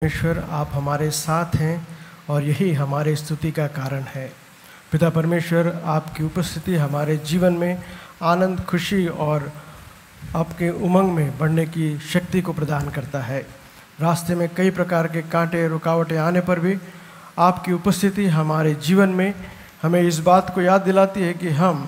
परमेश्वर आप हमारे साथ हैं और यही हमारे स्तुति का कारण है। पिता परमेश्वर, आपकी उपस्थिति हमारे जीवन में आनंद, खुशी और आपके उमंग में बढ़ने की शक्ति को प्रदान करता है। रास्ते में कई प्रकार के कांटे, रुकावटें आने पर भी आपकी उपस्थिति हमारे जीवन में हमें इस बात को याद दिलाती है कि हम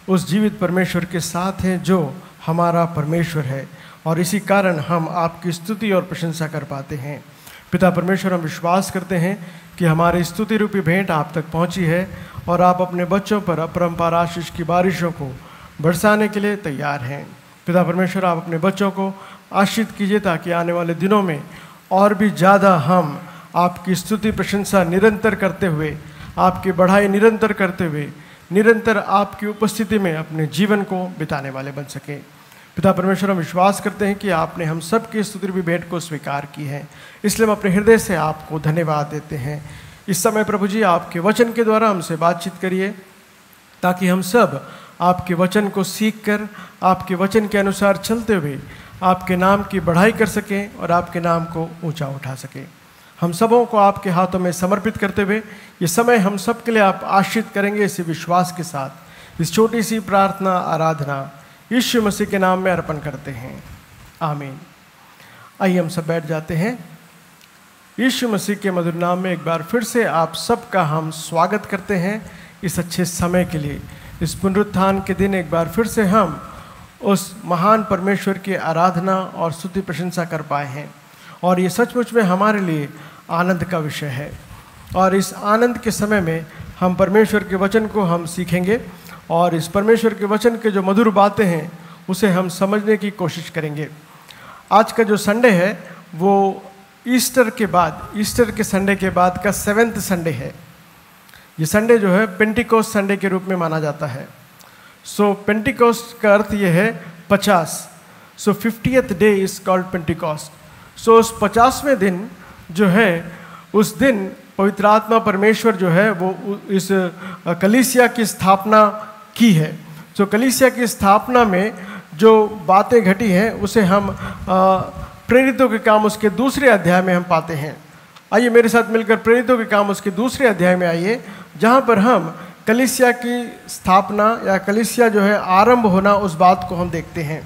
उस जीवित परमेश्वर के साथ हैं जो हमारा परमेश्वर है, और इसी कारण हम आपकी स्तुति और प्रशंसा कर पाते हैं। पिता परमेश्वर, हम विश्वास करते हैं कि हमारी स्तुति रूपी भेंट आप तक पहुंची है और आप अपने बच्चों पर अपरंपार आशीष की बारिशों को बरसाने के लिए तैयार हैं। पिता परमेश्वर, आप अपने बच्चों को आशीष कीजिए ताकि आने वाले दिनों में और भी ज़्यादा हम आपकी स्तुति प्रशंसा निरंतर करते हुए, आपकी बढ़ाई निरंतर करते हुए, निरंतर आपकी उपस्थिति में अपने जीवन को बिताने वाले बन सकें। पिता परमेश्वर, हम विश्वास करते हैं कि आपने हम सब की स्तुति रूपी भेंट को स्वीकार की है, इसलिए हम अपने हृदय से आपको धन्यवाद देते हैं। इस समय प्रभु जी, आपके वचन के द्वारा हमसे बातचीत करिए ताकि हम सब आपके वचन को सीख कर, आपके वचन के अनुसार चलते हुए आपके नाम की बढ़ाई कर सकें और आपके नाम को ऊंचा उठा सकें। हम सबों को आपके हाथों में समर्पित करते हुए ये समय हम सब के लिए आप आशीष करेंगे, इसी विश्वास के साथ इस छोटी सी प्रार्थना आराधना यीशु मसीह के नाम में अर्पण करते हैं, आमीन। आइए हम सब बैठ जाते हैं। यीशु मसीह के मधुर नाम में एक बार फिर से आप सबका हम स्वागत करते हैं इस अच्छे समय के लिए। इस पुनरुत्थान के दिन एक बार फिर से हम उस महान परमेश्वर की आराधना और स्तुति प्रशंसा कर पाए हैं, और ये सचमुच में हमारे लिए आनंद का विषय है। और इस आनंद के समय में हम परमेश्वर के वचन को हम सीखेंगे और इस परमेश्वर के वचन के जो मधुर बातें हैं उसे हम समझने की कोशिश करेंगे। आज का जो संडे है वो ईस्टर के संडे के बाद का 7वां संडे है। ये संडे जो है पेंटिकोस्ट संडे के रूप में माना जाता है। सो पेंटिकोस्ट का अर्थ ये है 50। So 50th day is called Pentecost. So उस 50वें दिन जो है, उस दिन पवित्र आत्मा परमेश्वर जो है वो इस कलीसिया की स्थापना की है। सो कलीसिया की स्थापना में जो बातें घटी हैं उसे हम प्रेरितों के काम उसके दूसरे अध्याय में हम पाते हैं। आइए मेरे साथ मिलकर प्रेरितों के काम उसके दूसरे अध्याय में आइए, जहाँ पर हम कलीसिया की स्थापना या कलीसिया जो है आरंभ होना, उस बात को हम देखते हैं।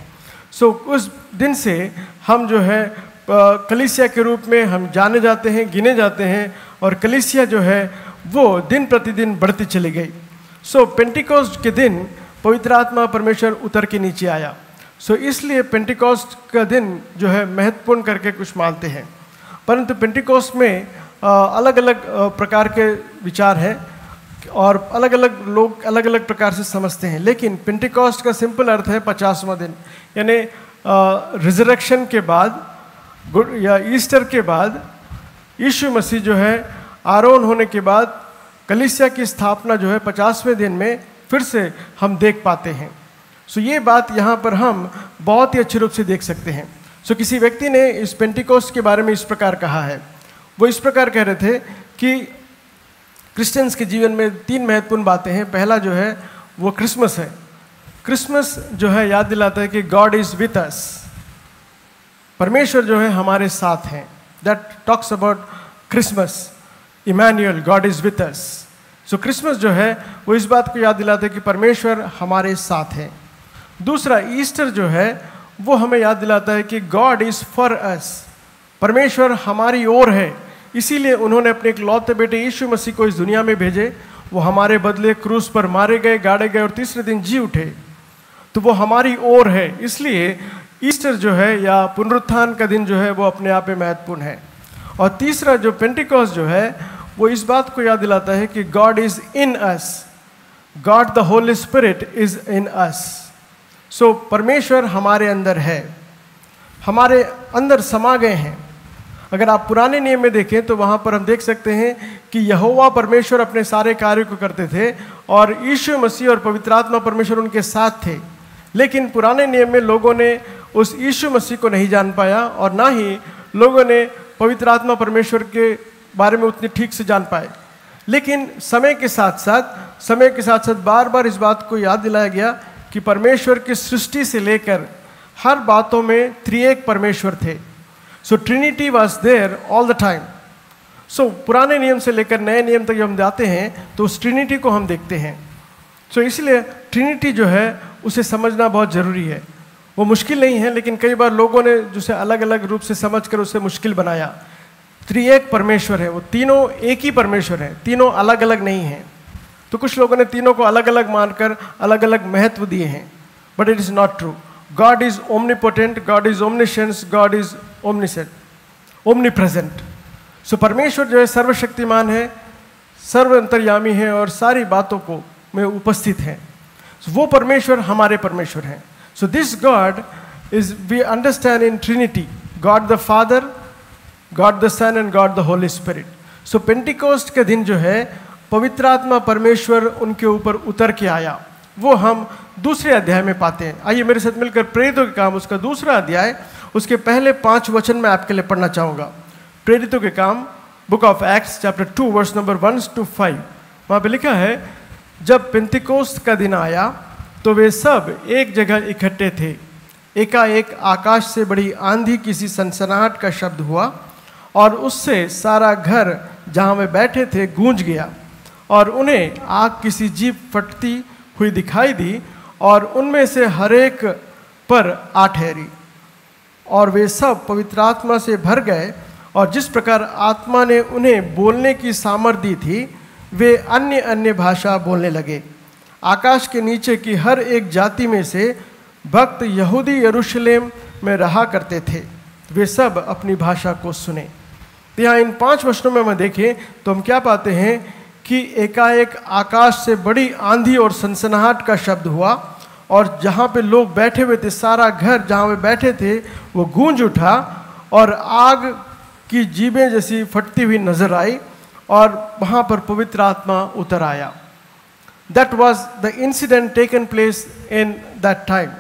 सो उस दिन से हम जो है कलीसिया के रूप में हम जाने जाते हैं, गिने जाते हैं, और कलीसिया जो है वो दिन प्रतिदिन बढ़ती चली गई। सो पेंटिकोस्ट के दिन पवित्र आत्मा परमेश्वर उतर के नीचे आया। सो इसलिए पेंटिकोस्ट का दिन जो है महत्वपूर्ण करके कुछ मानते हैं, परंतु पेंटिकोस्ट में अलग अलग प्रकार के विचार हैं और अलग अलग लोग अलग अलग प्रकार से समझते हैं। लेकिन पेंटिकोस्ट का सिंपल अर्थ है 50वां दिन, यानी रिजरेक्शन के बाद या ईस्टर के बाद यीशु मसीह जो है आरोहण होने के बाद कलीसिया की स्थापना जो है 50वें दिन में फिर से हम देख पाते हैं। सो ये बात यहाँ पर हम बहुत ही अच्छे रूप से देख सकते हैं। सो किसी व्यक्ति ने इस पेंटिकोस्ट के बारे में इस प्रकार कहा है, वो इस प्रकार कह रहे थे कि क्रिश्चियंस के जीवन में 3 महत्वपूर्ण बातें हैं। पहला जो है वो क्रिसमस है। क्रिसमस जो है याद दिलाता है कि गॉड इज विथ अस, परमेश्वर जो है हमारे साथ हैं। That talks about Christmas, Emmanuel, God is with us. So Christmas जो है वो इस बात को याद दिलाता है कि परमेश्वर हमारे साथ है। दूसरा, ईस्टर जो है वो हमें याद दिलाता है कि गॉड इज फॉर अस, परमेश्वर हमारी ओर है, इसीलिए उन्होंने अपने एक लौते बेटे यीशु मसीह को इस दुनिया में भेजे। वो हमारे बदले क्रूस पर मारे गए, गाड़े गए और तीसरे दिन जी उठे, तो वो हमारी ओर है। इसलिए ईस्टर जो है या पुनरुत्थान का दिन जो है वो अपने आप में महत्वपूर्ण है। और तीसरा जो पेंटिकोस्ट जो है वो इस बात को याद दिलाता है कि God is in us, God the Holy Spirit is in us. So परमेश्वर हमारे अंदर है, हमारे अंदर समा गए हैं। अगर आप पुराने नियम में देखें तो वहाँ पर हम देख सकते हैं कि यहोवा परमेश्वर अपने सारे कार्यों को करते थे और यीशु मसीह और पवित्र आत्मा परमेश्वर उनके साथ थे। लेकिन पुराने नियम में लोगों ने उस यीशु मसीह को नहीं जान पाया और ना ही लोगों ने पवित्र आत्मा परमेश्वर के बारे में उतने ठीक से जान पाए। लेकिन समय के साथ साथ बार बार इस बात को याद दिलाया गया कि परमेश्वर की सृष्टि से लेकर हर बातों में त्रिएक परमेश्वर थे। So Trinity was there all the time. So पुराने नियम से लेकर नए नियम तक जब हम जाते हैं तो उस ट्रिनिटी को हम देखते हैं। सो इसलिए ट्रिनिटी जो है उसे समझना बहुत ज़रूरी है। वो मुश्किल नहीं है, लेकिन कई बार लोगों ने जिसे अलग अलग रूप से समझकर उसे मुश्किल बनाया। त्रिएक परमेश्वर है, वो तीनों एक ही परमेश्वर है, तीनों अलग अलग नहीं हैं। तो कुछ लोगों ने तीनों को अलग अलग मानकर अलग अलग महत्व दिए हैं, but it is not true. God is omnipotent, God is omniscience, God is omniscient, omnipresent. So परमेश्वर जो है सर्वशक्तिमान है, सर्व अंतर्यामी है और सारी बातों को में उपस्थित है। so, वो परमेश्वर हमारे परमेश्वर हैं। So this God is we understand in Trinity, God the Father, God the Son and God the Holy Spirit. So Pentecost के दिन जो है पवित्र आत्मा परमेश्वर उनके ऊपर उतर के आया, वो हम दूसरे अध्याय में पाते हैं। आइए मेरे साथ मिलकर प्रेरितों के काम उसका दूसरा अध्याय, उसके पहले 5 वचन मैं आपके लिए पढ़ना चाहूँगा। प्रेरितों के काम, book of Acts chapter 2 verse number 1 to 5। वहाँ पे लिखा है, जब पेंतिकोस्त का दिन आया तो वे सब एक जगह इकट्ठे थे। एकाएक आकाश से बड़ी आंधी, किसी सनसनाहट का शब्द हुआ और उससे सारा घर जहाँ वे बैठे थे गूंज गया, और उन्हें आग किसी जीभ फटती हुई दिखाई दी और उनमें से हर एक पर आ ठहरी, और वे सब पवित्र आत्मा से भर गए, और जिस प्रकार आत्मा ने उन्हें बोलने की सामर्थ दी थी वे अन्य अन्य भाषा बोलने लगे। आकाश के नीचे की हर एक जाति में से भक्त यहूदी यरूशलेम में रहा करते थे, वे सब अपनी भाषा को सुने। यहाँ इन 5 वचनों में हम देखें तो हम क्या पाते हैं कि एकाएक आकाश से बड़ी आंधी और सनसनाहट का शब्द हुआ, और जहाँ पे लोग बैठे हुए थे, सारा घर जहाँ वे बैठे थे वो गूंज उठा, और आग की जीभें जैसी फटती हुई नजर आई, और वहाँ पर पवित्र आत्मा उतर आया। That was the incident taken place in that time.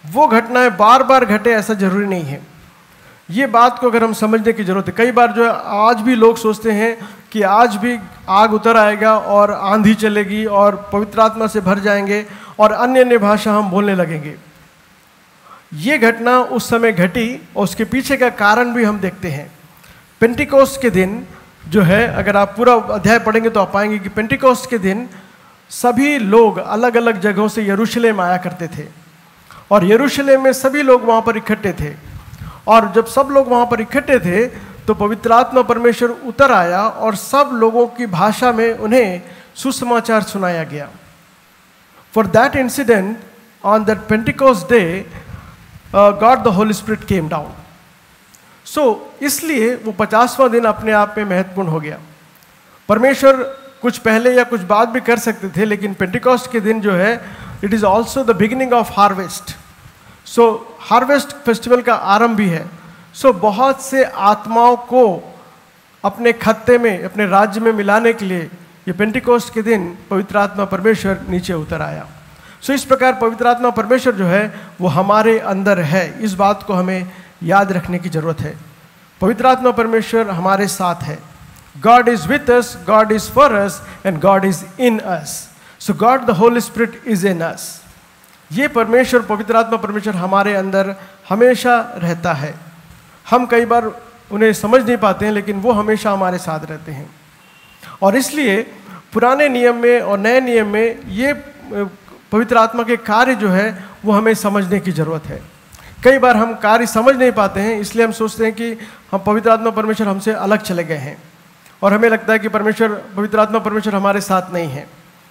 वो घटनाएं बार बार घटे ऐसा जरूरी नहीं है। ये बात को अगर हम समझने की जरूरत है। कई बार जो है आज भी लोग सोचते हैं कि आज भी आग उतर आएगा और आंधी चलेगी और पवित्र आत्मा से भर जाएंगे और अन्य अन्य भाषा हम बोलने लगेंगे। ये घटना उस समय घटी और उसके पीछे का कारण भी हम देखते हैं। पेंटिकोस्ट के दिन जो है, अगर आप पूरा अध्याय पढ़ेंगे तो आप पाएंगे कि पेंटिकोस्ट के दिन सभी लोग अलग अलग जगहों से यरूशलेम आया करते थे, और यरूशलेम में सभी लोग वहाँ पर इकट्ठे थे। और जब सब लोग वहाँ पर इकट्ठे थे तो पवित्र आत्मा परमेश्वर उतर आया और सब लोगों की भाषा में उन्हें सुसमाचार सुनाया गया। For that incident on that Pentecost day God the Holy Spirit came down. So इसलिए वो 50वां दिन अपने आप में महत्वपूर्ण हो गया। परमेश्वर कुछ पहले या कुछ बाद भी कर सकते थे, लेकिन पेंटिकोस्ट के दिन जो है it is also the beginning of harvest. So harvest festival का आरंभ भी है। सो बहुत से आत्माओं को अपने खत्ते में, अपने राज्य में मिलाने के लिए ये पेंटिकोस्ट के दिन पवित्र आत्मा परमेश्वर नीचे उतर आया। सो इस प्रकार पवित्र आत्मा परमेश्वर जो है वो हमारे अंदर है, इस बात को हमें याद रखने की जरूरत है। पवित्र आत्मा परमेश्वर हमारे साथ है। God is with us, God is for us, and God is in us. So God the Holy Spirit is in us. ये परमेश्वर, पवित्र आत्मा परमेश्वर हमारे अंदर हमेशा रहता है। हम कई बार उन्हें समझ नहीं पाते हैं, लेकिन वो हमेशा हमारे साथ रहते हैं। और इसलिए पुराने नियम में और नए नियम में ये पवित्र आत्मा के कार्य जो है वो हमें समझने की ज़रूरत है। कई बार हम कार्य समझ नहीं पाते हैं, इसलिए हम सोचते हैं कि हम पवित्र आत्मा परमेश्वर हमसे अलग चले गए हैं, और हमें लगता है कि पवित्र आत्मा परमेश्वर हमारे साथ नहीं है।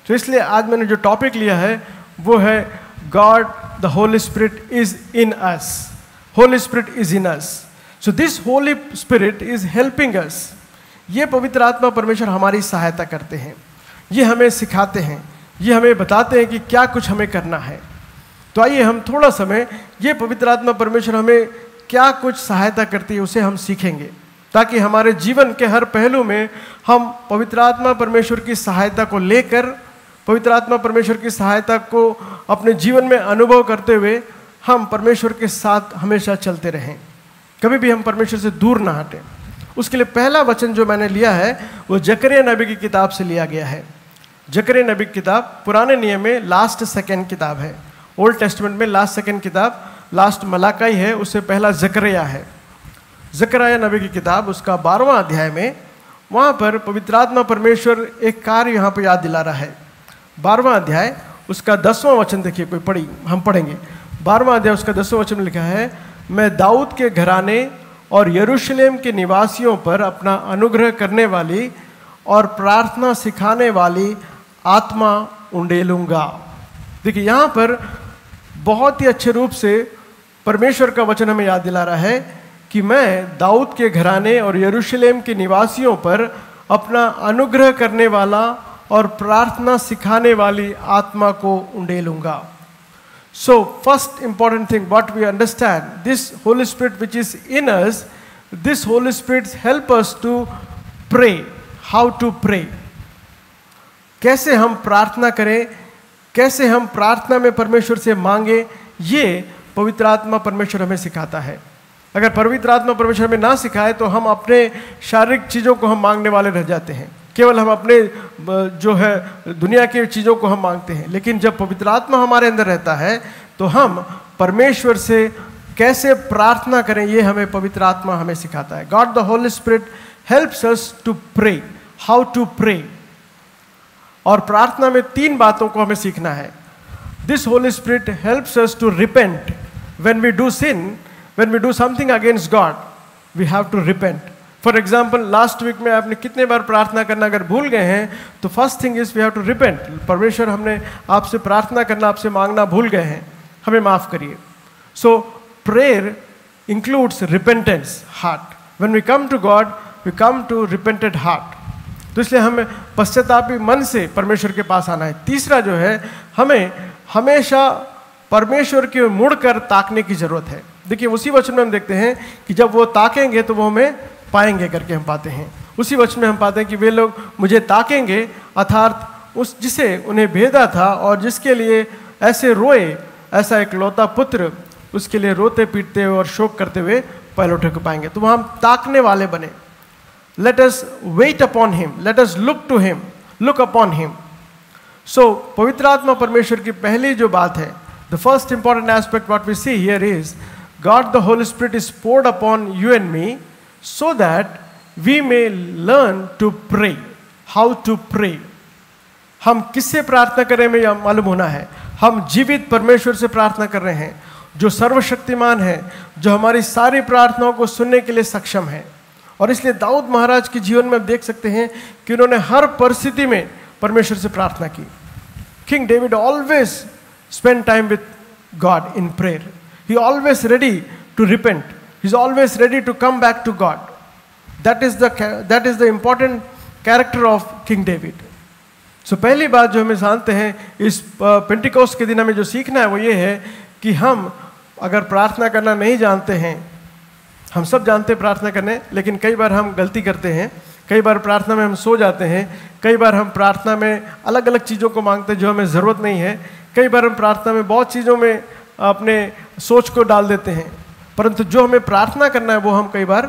तो इसलिए आज मैंने जो टॉपिक लिया है वो है God the Holy Spirit is in us. Holi Spirit is in us. So this Holy Spirit is helping us. ये पवित्र आत्मा परमेश्वर हमारी सहायता करते हैं, ये हमें सिखाते हैं, ये हमें बताते हैं कि क्या कुछ हमें करना है। तो आइए हम थोड़ा समय ये पवित्र आत्मा परमेश्वर हमें क्या कुछ सहायता करती है उसे हम सीखेंगे, ताकि हमारे जीवन के हर पहलू में हम पवित्र आत्मा परमेश्वर की सहायता को लेकर, पवित्र आत्मा परमेश्वर की सहायता को अपने जीवन में अनुभव करते हुए हम परमेश्वर के साथ हमेशा चलते रहें, कभी भी हम परमेश्वर से दूर ना हटें। उसके लिए पहला वचन जो मैंने लिया है वो जकरिया नबी की किताब से लिया गया है। जकरिया नबी की किताब पुराने नियम में लास्ट सेकंड किताब है। ओल्ड टेस्टमेंट में लास्ट सेकंड किताब लास्ट मलाकाई है, उससे पहला जकरिया है। ज़करिया नबी की किताब उसका 12वां अध्याय में, वहाँ पर पवित्र आत्मा परमेश्वर एक कार्य यहाँ पर याद दिला रहा है। 12वां अध्याय उसका 10वां वचन देखिए, कोई हम पढ़ेंगे। 12वां अध्याय उसका 10वां वचन में लिखा है, मैं दाऊद के घराने और यरूशलेम के निवासियों पर अपना अनुग्रह करने वाली और प्रार्थना सिखाने वाली आत्मा उंडेलूंगा। देखिए यहाँ पर बहुत ही अच्छे रूप से परमेश्वर का वचन हमें याद दिला रहा है कि मैं दाऊद के घराने और यरूशलेम के निवासियों पर अपना अनुग्रह करने वाला और प्रार्थना सिखाने वाली आत्मा को उंडेलूंगा। So first important thing what we understand, this Holy Spirit which is in us, this Holy Spirit help us to pray. How to pray? कैसे हम प्रार्थना करें, कैसे हम प्रार्थना में परमेश्वर से मांगे, ये पवित्र आत्मा परमेश्वर हमें सिखाता है। अगर पवित्र आत्मा परमेश्वर हमें ना सिखाए तो हम अपने शारीरिक चीज़ों को हम मांगने वाले रह जाते हैं, केवल हम अपने जो है दुनिया की चीज़ों को हम मांगते हैं। लेकिन जब पवित्र आत्मा हमारे अंदर रहता है तो हम परमेश्वर से कैसे प्रार्थना करें, ये हमें पवित्र आत्मा हमें सिखाता है। God the Holy Spirit helps us to pray, how to pray. और प्रार्थना में 3 बातों को हमें सीखना है। This Holy Spirit helps us to repent when we do sin, when we do something against God, we have to repent. For example last week में आपने कितने बार प्रार्थना करना अगर भूल गए हैं तो first thing is we have to repent. परमेश्वर हमने आपसे प्रार्थना करना, आपसे मांगना भूल गए हैं, हमें माफ करिए। So prayer includes repentance heart. When we come to God we come to repented heart. तो इसलिए हमें पश्चातापी मन से परमेश्वर के पास आना है। तीसरा जो है, हमें हमेशा परमेश्वर की ओर मुड़कर ताकने की जरूरत है। देखिए उसी वचन में हम देखते हैं कि जब वो ताकेंगे तो वो हमें पाएंगे करके हम पाते हैं। उसी वचन में हम पाते हैं कि वे लोग मुझे ताकेंगे, अर्थात उस जिसे उन्हें भेदा था और जिसके लिए ऐसे रोए, ऐसा एक लौता पुत्र, उसके लिए रोते पीटते हुए और शोक करते हुए पहलौठे को पाएंगे। तो वहाँ हम ताकने वाले बने। Let us wait upon him, let us look to him, look upon him. So पवित्र आत्मा परमेश्वर की पहली जो बात है, the first important aspect what we see here is God the Holy Spirit is poured upon you and me so that we may learn to pray. How to pray? हम किससे प्रार्थना करें में यह मालूम होना है। हम जीवित परमेश्वर से प्रार्थना कर रहे हैं जो सर्वशक्तिमान है, जो हमारी सारी प्रार्थनाओं को सुनने के लिए सक्षम है। और इसलिए दाऊद महाराज के जीवन में आप देख सकते हैं कि उन्होंने हर परिस्थिति में परमेश्वर से प्रार्थना की। King David always spend time with God in prayer. He always ready to repent, he is always ready to come back to God. That is the important character of King David. So पहली बात जो हमें जानते हैं इस Pentecost के दिन हमें जो सीखना है वो ये है कि हम अगर प्रार्थना करना नहीं जानते हैं, हम सब जानते हैं प्रार्थना करने, लेकिन कई बार हम गलती करते हैं, कई बार प्रार्थना में हम सो जाते हैं, कई बार हम प्रार्थना में अलग अलग चीज़ों को मांगते हैं जो हमें ज़रूरत नहीं है, कई बार हम प्रार्थना में बहुत चीज़ों में अपने सोच को डाल देते हैं, परंतु जो हमें प्रार्थना करना है वो हम कई बार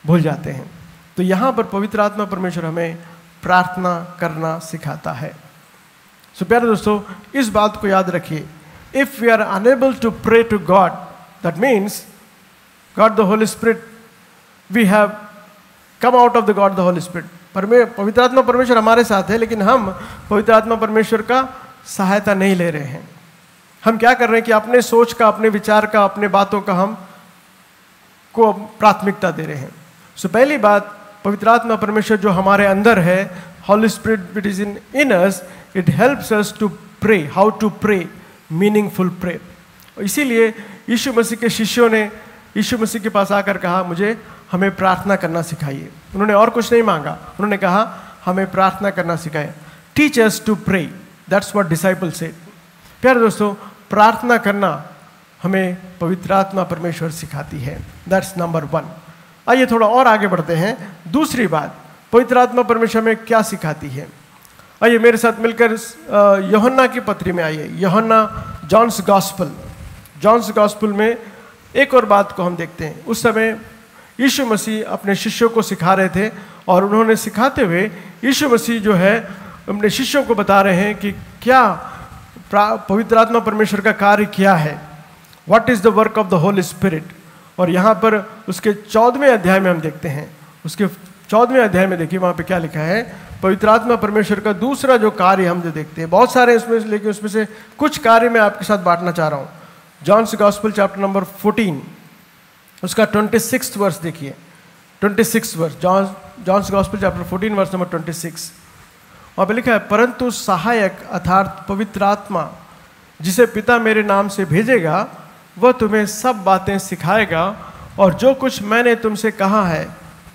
भूल जाते हैं। तो यहाँ पर पवित्र आत्मा परमेश्वर हमें प्रार्थना करना सिखाता है। सो प्यारे दोस्तों, इस बात को याद रखिए, if we are unable to pray to God, that means God the Holy Spirit, we have come out of the God the Holy Spirit. पवित्र आत्मा परमेश्वर हमारे साथ है, लेकिन हम पवित्र आत्मा परमेश्वर का सहायता नहीं ले रहे हैं। हम क्या कर रहे हैं कि अपने सोच का, अपने विचार का, अपने बातों का हम को प्राथमिकता दे रहे हैं। सो पहली बात, पवित्र आत्मा परमेश्वर जो हमारे अंदर है, Holy Spirit which is in us, it helps us to pray. How to pray? Meaningful pray. इसीलिए यीशु मसीह के शिष्यों ने यीशु मसीह के पास आकर कहा, मुझे हमें प्रार्थना करना सिखाइए। उन्होंने और कुछ नहीं मांगा, उन्होंने कहा हमें प्रार्थना करना सिखाइए। Teach us to pray, that's what disciple said. प्यारे दोस्तों, प्रार्थना करना हमें पवित्र आत्मा परमेश्वर सिखाती है। That's number 1। आइए थोड़ा और आगे बढ़ते हैं। दूसरी बात, पवित्र आत्मा परमेश्वर में क्या सिखाती है। आइए मेरे साथ मिलकर यूहन्ना की पत्री में आइए। यूहन्ना जॉन्स गॉस्पेल में एक और बात को हम देखते हैं। उस समय यीशु मसीह अपने शिष्यों को सिखा रहे थे और उन्होंने सिखाते हुए यीशु मसीह जो है अपने शिष्यों को बता रहे हैं कि क्या पवित्र आत्मा परमेश्वर का कार्य क्या है। What is the work of the Holy Spirit. और यहाँ पर उसके 14वें अध्याय में हम देखते हैं, उसके 14वें अध्याय में देखिए वहाँ पे क्या लिखा है। पवित्र आत्मा परमेश्वर का दूसरा जो कार्य हम जो देखते हैं, बहुत सारे इसमें, लेकिन उसमें से कुछ कार्य मैं आपके साथ बांटना चाह रहा हूँ। जॉन्स गॉस्पेल चैप्टर नंबर 14 उसका 26 वर्स देखिए, 26 verse, John's gospel chapter 14 verse number 26। वहाँ पे लिखा है, परंतु सहायक अर्थात पवित्र आत्मा जिसे पिता मेरे नाम से भेजेगा वह तुम्हें सब बातें सिखाएगा और जो कुछ मैंने तुमसे कहा है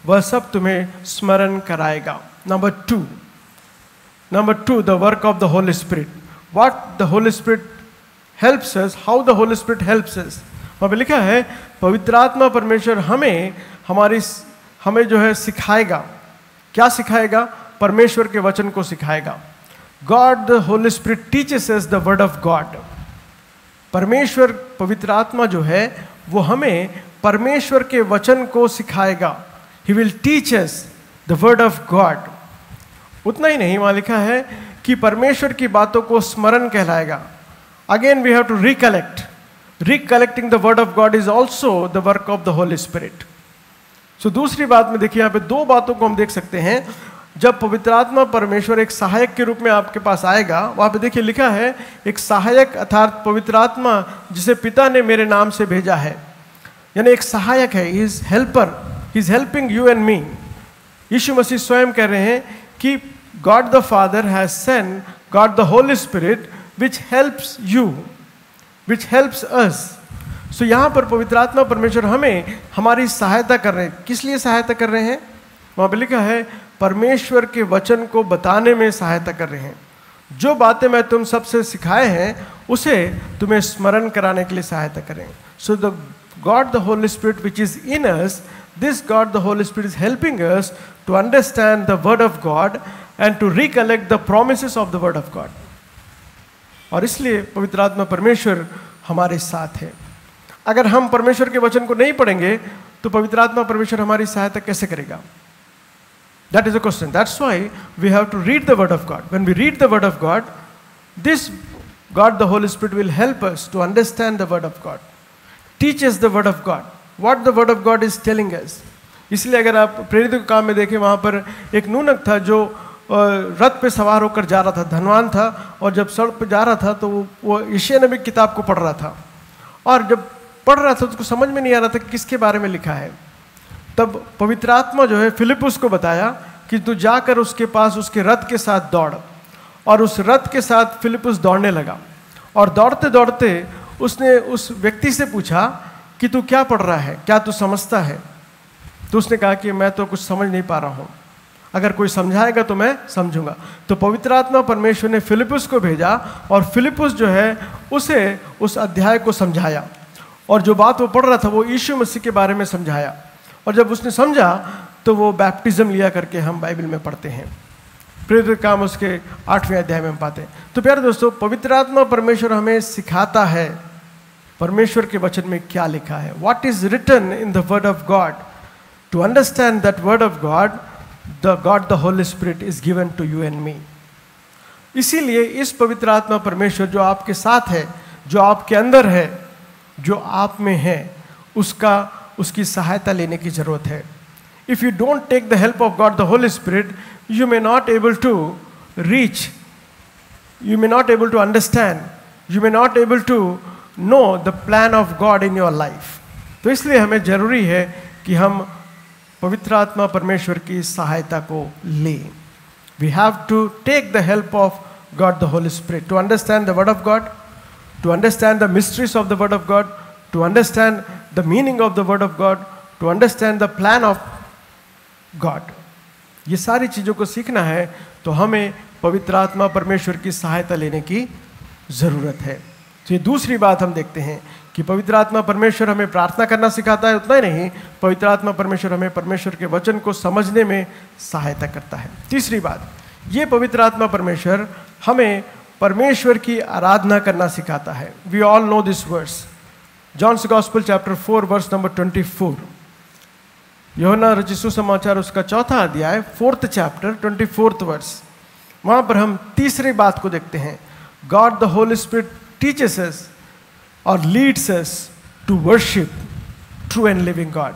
वह सब तुम्हें स्मरण कराएगा। Number two, the work of the Holy spirit. What the Holy Spirit helps us, how the Holy Spirit helps अस। वहाँ पे लिखा है पवित्र आत्मा परमेश्वर हमें जो है सिखाएगा। क्या सिखाएगा? परमेश्वर के वचन को सिखाएगा। God the Holy spirit teaches us the word of God. परमेश्वर पवित्र आत्मा जो है वो हमें परमेश्वर के वचन को सिखाएगा। He will teach us the word of God. उतना ही नहीं, वहां लिखा है कि परमेश्वर की बातों को स्मरण कहलाएगा। Again we have to recollect. Recollecting the word of God is also the work of the Holy Spirit. So दूसरी बात में देखिए, यहाँ पे दो बातों को हम देख सकते हैं। जब पवित्र आत्मा परमेश्वर एक सहायक के रूप में आपके पास आएगा, वहां पे देखिए लिखा है एक सहायक अर्थात पवित्र आत्मा जिसे पिता ने मेरे नाम से भेजा है, यानी एक सहायक है। He is helper, he is helping you and me. Yeshu Masih स्वयं कह रहे हैं कि God the Father has sent God the Holy Spirit which helps you, which helps us. So यहाँ पर पवित्र आत्मा परमेश्वर हमें हमारी सहायता कर रहे हैं। किस लिए सहायता कर रहे हैं? वहाँ पे लिखा है परमेश्वर के वचन को बताने में सहायता कर रहे हैं। जो बातें मैं तुम सबसे सिखाए हैं उसे तुम्हें स्मरण कराने के लिए सहायता करें। So the God the Holy Spirit which is in us, this God the Holy Spirit is helping us to understand the word of God and to recollect the promises of the word of God. और इसलिए पवित्र आत्मा परमेश्वर हमारे साथ है। अगर हम परमेश्वर के वचन को नहीं पढ़ेंगे तो पवित्र आत्मा परमेश्वर हमारी सहायता कैसे करेगा? That is a question. That's why we have to read the word of God. When we read the word of God, this God the Holy Spirit will help us to understand the word of God, teach us the word of God, what the word of God is telling us. इसलिए अगर आप प्रेरित के काम में देखें, वहाँ पर एक नूनक था जो रथ पे सवार होकर जा रहा था, धनवान था, और जब सड़क पे जा रहा था तो वो यशायाह नबी की किताब को पढ़ रहा था, और जब पढ़ रहा था तो उसको समझ में नहीं आ रहा था किसके बारे में लिखा है। तब पवित्र आत्मा जो है फिलिपुस को बताया कि तू जाकर उसके पास उसके रथ के साथ दौड़, और उस रथ के साथ फिलिपुस दौड़ने लगा, और दौड़ते दौड़ते उसने उस व्यक्ति से पूछा कि तू क्या पढ़ रहा है, क्या तू समझता है? तो उसने कहा कि मैं तो कुछ समझ नहीं पा रहा हूँ, अगर कोई समझाएगा तो मैं समझूंगा। तो पवित्र आत्मा परमेश्वर ने फिलिपुस को भेजा, और फिलिपुस जो है उसे उस अध्याय को समझाया, और जो बात वो पढ़ रहा था वो यीशु मसीह के बारे में समझाया। और जब उसने समझा तो वो बैप्टिज्म लिया करके हम बाइबल में पढ़ते हैं। प्रेरित काम उसके 8वें अध्याय में हम पाते हैं। तो प्यारे दोस्तों, पवित्र आत्मा परमेश्वर हमें सिखाता है परमेश्वर के वचन में क्या लिखा है, what is written in the word of God. To understand that word of God, the God the Holy Spirit is given to you and me. इसीलिए इस पवित्र आत्मा परमेश्वर जो आपके साथ है, जो आपके अंदर है, जो आप में है, उसकी सहायता लेने की जरूरत है। If you don't take the help of God the Holy Spirit, you may not able to reach, you may not able to understand, you may not able to know the plan of God in your life. तो इसलिए हमें जरूरी है कि हम पवित्र आत्मा परमेश्वर की सहायता को लें। We have to take the help of God the Holy Spirit to understand the word of God, to understand the mysteries of the word of God, to understand the meaning of the word of God, to understand the plan of God. ये सारी चीज़ों को सीखना है तो हमें पवित्र आत्मा परमेश्वर की सहायता लेने की ज़रूरत है। तो ये दूसरी बात हम देखते हैं कि पवित्र आत्मा परमेश्वर हमें प्रार्थना करना सिखाता है। उतना ही नहीं, पवित्र आत्मा परमेश्वर हमें परमेश्वर के वचन को समझने में सहायता करता है। तीसरी बात, ये पवित्र आत्मा परमेश्वर हमें परमेश्वर की आराधना करना सिखाता है। We all know this verse, John's gospel chapter 4 verse number 24। Yuhanna रचित सुसमाचार उसका 4था अध्याय 4th चैप्टर 24th वर्स। वहाँ पर हम तीसरी बात को देखते हैं, God the Holy spirit teaches us or leads us to worship true and living God.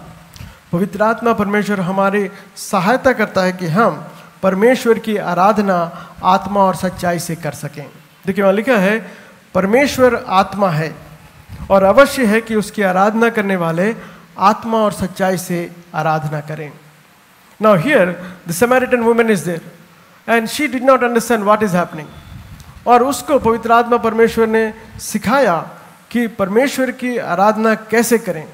पवित्र आत्मा परमेश्वर हमारी सहायता करता है कि हम परमेश्वर की आराधना आत्मा और सच्चाई से कर सकें। देखिए वहाँ लिखा है परमेश्वर आत्मा है और अवश्य है कि उसकी आराधना करने वाले आत्मा और सच्चाई से आराधना करें। Now here the Samaritan woman is there and she did not understand what is happening, और उसको पवित्र आत्मा परमेश्वर ने सिखाया कि परमेश्वर की आराधना कैसे करें।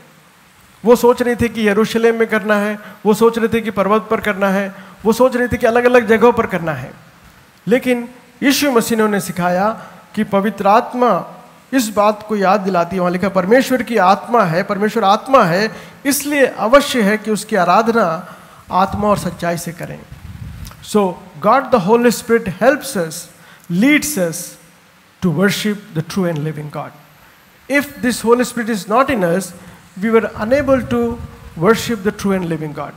वो सोच रही थी कि यरूशलेम में करना है, वो सोच रही थी कि पर्वत पर करना है, वो सोच रही थी कि अलग अलग जगहों पर करना है, लेकिन यीशु मसीह ने उन्हें सिखाया कि पवित्र आत्मा इस बात को याद दिलाती है। वहाँ लिखा परमेश्वर की आत्मा है, परमेश्वर आत्मा है, इसलिए अवश्य है कि उसकी आराधना आत्मा और सच्चाई से करें। So God the Holy Spirit helps us, leads us to worship the true and living God. If this Holy Spirit is not in us, we were unable to worship the true and living God.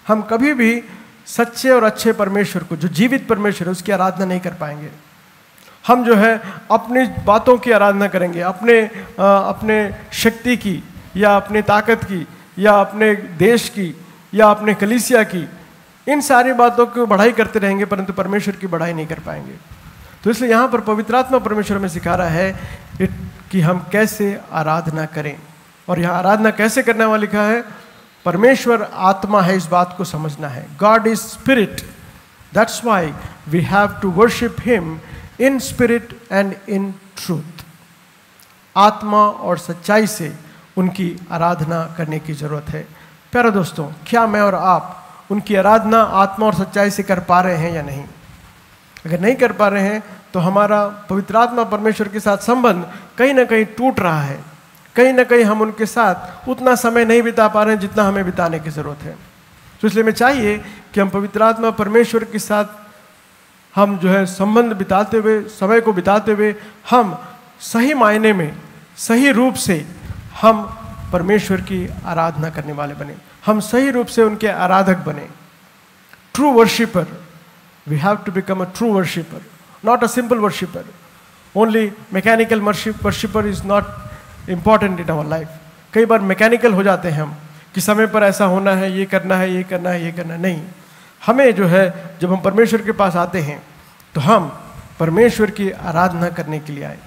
हम कभी भी सच्चे और अच्छे परमेश्वर को, जो जीवित परमेश्वर है, उसकी आराधना नहीं कर पाएंगे। हम जो है अपनी बातों की आराधना करेंगे, अपने शक्ति की या अपनी ताकत की या अपने देश की या अपने कलीसिया की, इन सारी बातों की बढ़ाई करते रहेंगे, परंतु परमेश्वर की बढ़ाई नहीं कर पाएंगे। तो इसलिए यहाँ पर पवित्र आत्मा परमेश्वर में सिखा रहा है कि हम कैसे आराधना करें। और यहाँ आराधना कैसे करने वाला लिखा है, परमेश्वर आत्मा है, इस बात को समझना है। God is spirit, that's why we have to worship him in spirit and in truth. आत्मा और सच्चाई से उनकी आराधना करने की जरूरत है। प्यारे दोस्तों, क्या मैं और आप उनकी आराधना आत्मा और सच्चाई से कर पा रहे हैं या नहीं? अगर नहीं कर पा रहे हैं तो हमारा पवित्र आत्मा परमेश्वर के साथ संबंध कहीं ना कहीं टूट रहा है। कहीं ना कहीं हम उनके साथ उतना समय नहीं बिता पा रहे हैं जितना हमें बिताने की जरूरत है। तो इसलिए मैं चाहिए कि हम पवित्र आत्मा परमेश्वर के साथ हम जो है संबंध बिताते हुए, समय को बिताते हुए, हम सही मायने में, सही रूप से हम परमेश्वर की आराधना करने वाले बने, हम सही रूप से उनके आराधक बने। True worshipper, we have to become a true worshipper, not a simple worshipper. Only mechanical worshipper is not important in our life. कई बार मैकेनिकल हो जाते हैं हम कि समय पर ऐसा होना है, ये करना है, ये करना है, ये करना है। नहीं, हमें जो है जब हम परमेश्वर के पास आते हैं तो हम परमेश्वर की आराधना करने के लिए आए,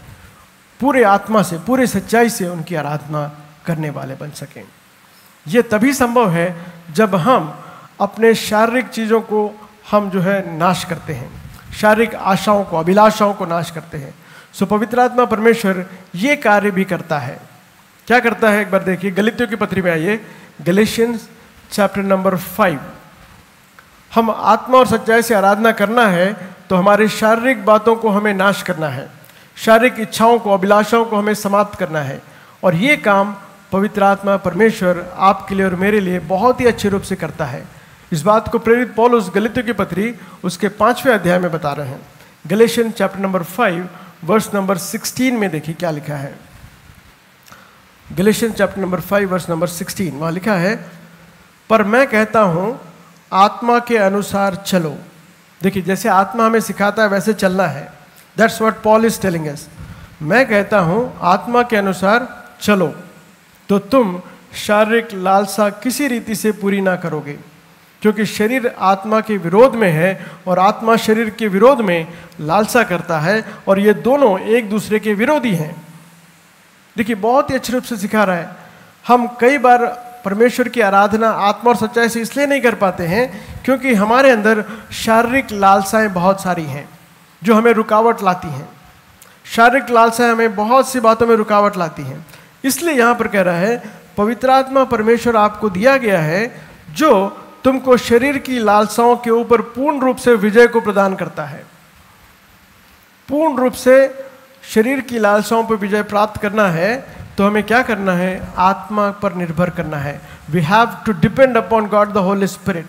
पूरे आत्मा से, पूरे सच्चाई से उनकी आराधना करने वाले बन सकें। ये तभी संभव है जब हम अपने शारीरिक चीज़ों को हम जो है नाश करते हैं, शारीरिक आशाओं को, अभिलाषाओं को नाश करते हैं। सो पवित्र आत्मा परमेश्वर ये कार्य भी करता है। क्या करता है? एक बार देखिए, गलीतियों की पत्री में आइए, गलेशियंस चैप्टर नंबर 5। हम आत्मा और सच्चाई से आराधना करना है तो हमारी शारीरिक बातों को हमें नाश करना है, शारीरिक इच्छाओं को, अभिलाषाओं को हमें समाप्त करना है। और ये काम पवित्र आत्मा परमेश्वर आपके लिए और मेरे लिए बहुत ही अच्छे रूप से करता है। इस बात को प्रेरित पौलुस गलीतियों की पत्री उसके 5वें अध्याय में बता रहे हैं। गलेशियन चैप्टर नंबर 5 वर्स नंबर 16 में देखिए क्या लिखा है। गलेशियन चैप्टर नंबर 5 वर्स नंबर 16, वहाँ लिखा है, पर मैं कहता हूँ आत्मा के अनुसार चलो। देखिए, जैसे आत्मा हमें सिखाता है वैसे चलना है। That's what Paul is telling us. मैं कहता हूँ आत्मा के अनुसार चलो तो तुम शारीरिक लालसा किसी रीति से पूरी ना करोगे, क्योंकि शरीर आत्मा के विरोध में है और आत्मा शरीर के विरोध में लालसा करता है, और ये दोनों एक दूसरे के विरोधी हैं। देखिए, बहुत ही अच्छे रूप से सिखा रहा है। हम कई बार परमेश्वर की आराधना आत्मा और सच्चाई से इसलिए नहीं कर पाते हैं क्योंकि हमारे अंदर शारीरिक लालसाएं बहुत सारी हैं जो हमें रुकावट लाती हैं। शारीरिक लालसाएं हमें बहुत सी बातों में रुकावट लाती हैं। इसलिए यहाँ पर कह रहा है, पवित्र आत्मा परमेश्वर आपको दिया गया है जो तुमको शरीर की लालसाओं के ऊपर पूर्ण रूप से विजय को प्रदान करता है। पूर्ण रूप से शरीर की लालसाओं पर विजय प्राप्त करना है तो हमें क्या करना है? आत्मा पर निर्भर करना है। We have to depend upon God the Holy Spirit.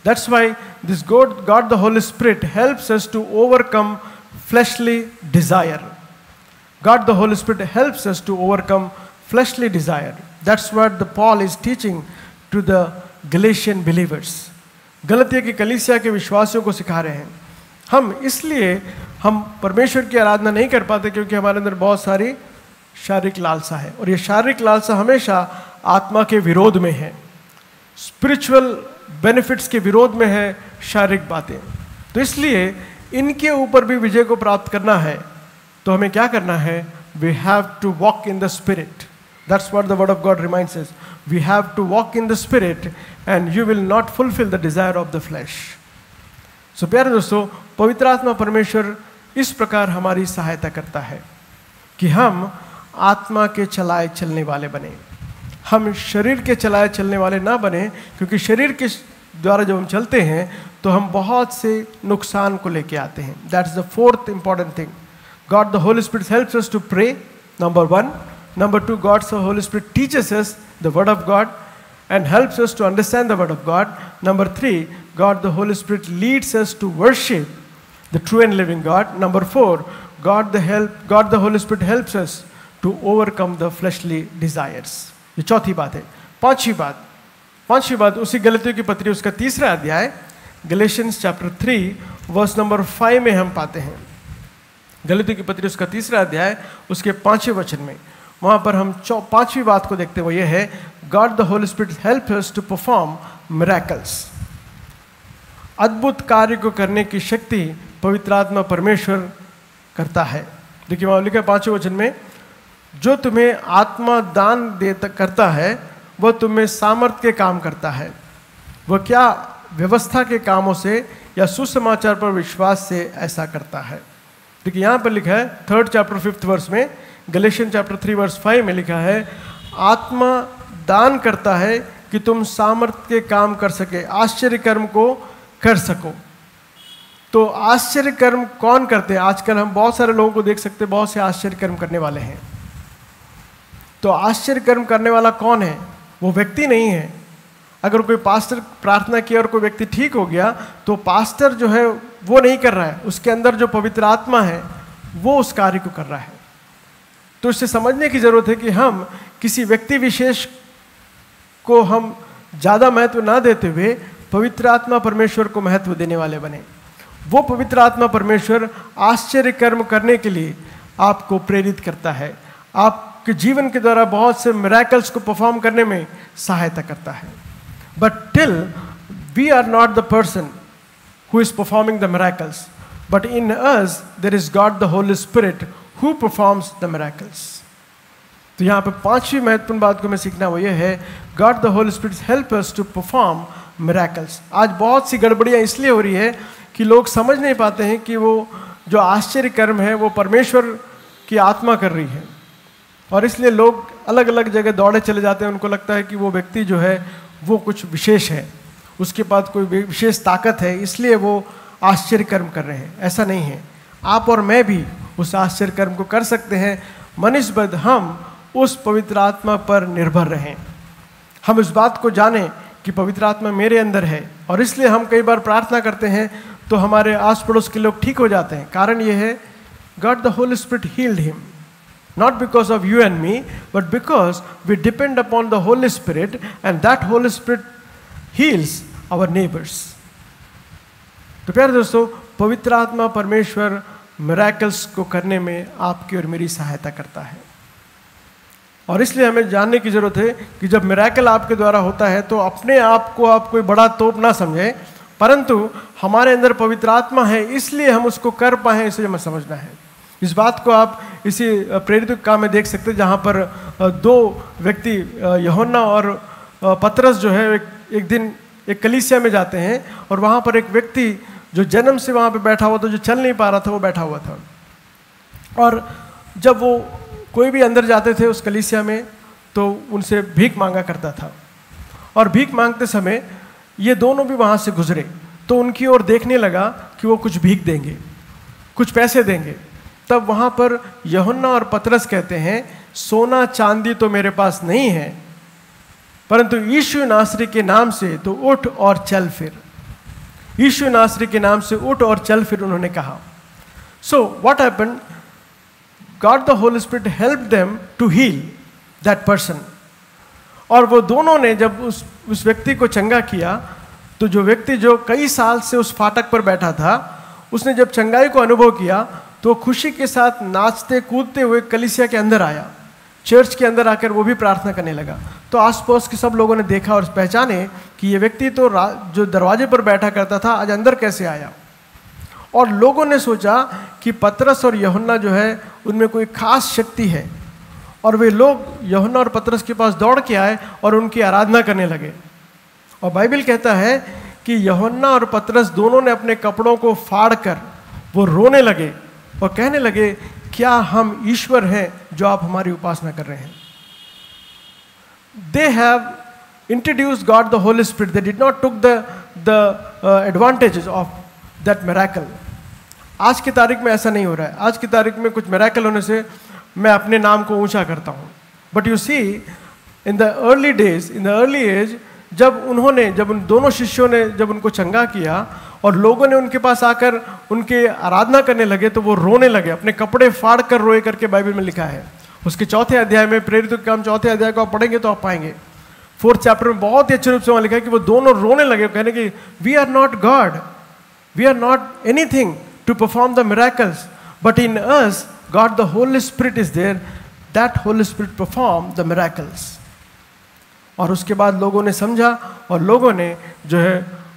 That's why this God the Holy Spirit helps us to overcome fleshly desire. God the Holy Spirit helps us to overcome fleshly desire. That's what the Paul is teaching to the Galatian believers. गलतिया की कलीसिया के विश्वासियों को सिखा रहे हैं। हम इसलिए हम परमेश्वर की आराधना नहीं कर पाते क्योंकि हमारे अंदर बहुत सारी शारीरिक लालसा है, और ये शारीरिक लालसा हमेशा आत्मा के विरोध में है, स्पिरिचुअल बेनिफिट्स के विरोध में है शारीरिक बातें। तो इसलिए इनके ऊपर भी विजय को प्राप्त करना है तो हमें क्या करना है? We have to walk in the spirit. That's what the word of God reminds us. We have to walk in the spirit and you will not fulfil the desire of the flesh. So प्यारे दोस्तों, पवित्र आत्मा परमेश्वर इस प्रकार हमारी सहायता करता है कि हम आत्मा के चलाए चलने वाले बने, हम शरीर के चलाए चलने वाले ना बने, क्योंकि शरीर के द्वारा जब हम चलते हैं तो हम बहुत से नुकसान को लेके आते हैं। That's the fourth important thing. God the Holy Spirit helps us to pray, number 1. Number 2, God's Holy Spirit teaches us the Word of God and helps us to understand the Word of God. Number 3, God the Holy Spirit leads us to worship the true and living God. Number 4, God the Holy Spirit helps us to overcome the fleshly desires. ये चौथी बात है। पांचवी बात उसी गलतियों की पत्री उसका 3रा अध्याय गैलेशियंस चैप्टर 3 वर्स नंबर 5 में हम पाते हैं। गलतियों की पत्री उसका 3रा अध्याय उसके 5वें वचन में वहाँ पर हम 5वीं बात को देखते हुए, यह है God the Holy Spirit help us to perform miracles. अद्भुत कार्य को करने की शक्ति पवित्र आत्मा परमेश्वर करता है। देखिए वहाँ लिखा 5वें वचन में, जो तुम्हें आत्मा दान करता है वह तुम्हें सामर्थ के काम करता है। वह क्या व्यवस्था के कामों से या सुसमाचार पर विश्वास से ऐसा करता है। देखिए यहाँ पर लिखा है 3rd चैप्टर 5th वर्स में, गैलेशियन चैप्टर 3 वर्स 5 में लिखा है, आत्मा दान करता है कि तुम सामर्थ्य के काम कर सके, आश्चर्य कर्म को कर सको। तो आश्चर्य कर्म कौन करते हैं? आजकल हम बहुत सारे लोगों को देख सकते हैं, बहुत से आश्चर्य कर्म करने वाले हैं। तो आश्चर्य कर्म करने वाला कौन है? वो व्यक्ति नहीं है। अगर कोई पास्टर प्रार्थना किया और कोई व्यक्ति ठीक हो गया तो पास्टर जो है वो नहीं कर रहा है, उसके अंदर जो पवित्र आत्मा है वो उस कार्य को कर रहा है। तो इससे समझने की जरूरत है कि हम किसी व्यक्ति विशेष को हम ज़्यादा महत्व ना देते हुए पवित्र आत्मा परमेश्वर को महत्व देने वाले बने। वो पवित्र आत्मा परमेश्वर आश्चर्य कर्म करने के लिए आपको प्रेरित करता है, आपके जीवन के द्वारा बहुत से मिरेकल्स को परफॉर्म करने में सहायता करता है। But till we are not the person who is performing the miracles, but in us there is God the Holy Spirit who performs the miracles. तो यहाँ पे 5वीं महत्वपूर्ण बात को मैं सीखना वो ये है, God the Holy Spirit help us to perform miracles. आज बहुत सी गड़बड़ियाँ इसलिए हो रही है कि लोग समझ नहीं पाते हैं कि वो जो आश्चर्य कर्म है वो परमेश्वर की आत्मा कर रही है, और इसलिए लोग अलग अलग जगह दौड़े चले जाते हैं। उनको लगता है कि वो व्यक्ति जो है वो कुछ विशेष है, उसके पास कोई विशेष ताकत है, इसलिए वो आश्चर्य कर्म कर रहे हैं। ऐसा नहीं है। आप और मैं भी उस आश्चर्य कर्म को कर सकते हैं, मनस्बत हम उस पवित्र आत्मा पर निर्भर रहें। हम इस बात को जानें कि पवित्र आत्मा मेरे अंदर है, और इसलिए हम कई बार प्रार्थना करते हैं तो हमारे आस पड़ोस के लोग ठीक हो जाते हैं। कारण ये है, God the Holy Spirit healed him, not because of you and me, but because we depend upon the Holy Spirit, and that Holy Spirit heals our neighbors. तो प्यारे दोस्तों, पवित्र आत्मा परमेश्वर मिरेकल्स को करने में आपकी और मेरी सहायता करता है, और इसलिए हमें जानने की जरूरत है कि जब मिरेकल आपके द्वारा होता है तो अपने आप को आप कोई बड़ा तोप ना समझें, परंतु हमारे अंदर पवित्र आत्मा है इसलिए हम उसको कर पाए, इसे हमें समझना है। इस बात को आप इसी प्रेरित काम में देख सकते हैं, जहाँ पर 2 व्यक्ति यूहन्ना और पतरस जो है एक दिन एक कलीसिया में जाते हैं, और वहाँ पर एक व्यक्ति जो जन्म से वहाँ पे बैठा हुआ था, जो चल नहीं पा रहा था, वो बैठा हुआ था। और जब वो कोई भी अंदर जाते थे उस कलीसिया में तो उनसे भीख मांगा करता था, और भीख मांगते समय ये दोनों भी वहाँ से गुजरे तो उनकी ओर देखने लगा कि वो कुछ भीख देंगे, कुछ पैसे देंगे। तब वहाँ पर यूहन्ना और पतरस कहते हैं, सोना चांदी तो मेरे पास नहीं है, परंतु यीशु नासरी के नाम से तो उठ और चल फिर। यीशु नासरी के नाम से उठ और चल फिर उन्होंने कहा। So what happened, God the Holy Spirit help them to heal that person. और वो दोनों ने जब उस व्यक्ति को चंगा किया, तो जो व्यक्ति जो कई साल से उस फाटक पर बैठा था, उसने जब चंगाई को अनुभव किया तो खुशी के साथ नाचते कूदते हुए कलीसिया के अंदर आया, चर्च के अंदर आकर वो भी प्रार्थना करने लगा। तो आसपास के सब लोगों ने देखा और पहचाने कि ये व्यक्ति तो जो दरवाजे पर बैठा करता था आज अंदर कैसे आया। और लोगों ने सोचा कि पतरस और यूहन्ना जो है उनमें कोई खास शक्ति है, और वे लोग यूहन्ना और पतरस के पास दौड़ के आए और उनकी आराधना करने लगे। और बाइबल कहता है कि यूहन्ना और पतरस दोनों ने अपने कपड़ों को फाड़ कर वो रोने लगे और कहने लगे, क्या हम ईश्वर हैं जो आप हमारी उपासना कर रहे हैं। They have introduced God the Holy Spirit. They did not took the advantages of that miracle. आज की तारीख में ऐसा नहीं हो रहा है। आज की तारीख में कुछ मिराकल होने से मैं अपने नाम को ऊंचा करता हूँ। But you see in the early days, in the early age, जब उन दोनों शिष्यों ने जब उनको चंगा किया और लोगों ने उनके पास आकर उनके आराधना करने लगे तो वो रोने लगे, अपने कपड़े फाड़ कर रोए करके बाइबल में लिखा है। उसके 4 अध्याय में, प्रेरितों के काम 4 अध्याय को आप पढ़ेंगे तो आप पाएंगे। 4 चैप्टर में बहुत ही अच्छे रूप से वहां लिखा है कि वो दोनों रोने लगे, कहने की we are not God, we are not anything to perform the miracles, but in us God the Holy Spirit is there, that Holy Spirit perform the miracles. और उसके बाद लोगों ने समझा और लोगों ने जो है